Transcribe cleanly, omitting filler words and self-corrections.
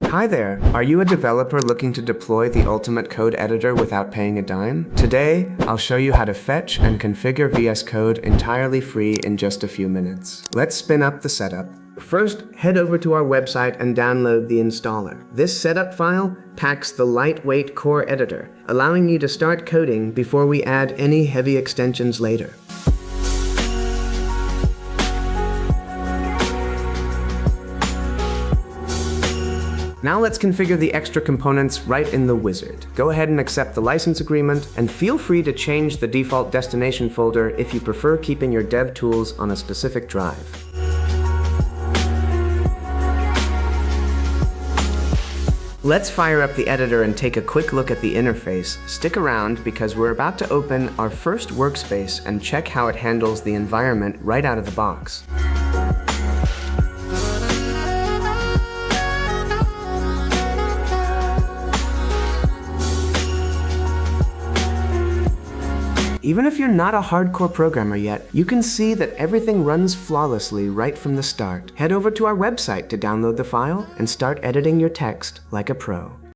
Hi there, are you a developer looking to deploy the ultimate code editor without paying a dime? Today, I'll show you how to fetch and configure VS Code entirely free in just a few minutes. Let's spin up the setup. First, head over to our website and download the installer. This setup file packs the lightweight core editor, allowing you to start coding before we add any heavy extensions later. Now let's configure the extra components right in the wizard. Go ahead and accept the license agreement, and feel free to change the default destination folder if you prefer keeping your dev tools on a specific drive. Let's fire up the editor and take a quick look at the interface. Stick around because we're about to open our first workspace and check how it handles the environment right out of the box. Even if you're not a hardcore programmer yet, you can see that everything runs flawlessly right from the start. Head over to our website to download the file and start editing your text like a pro.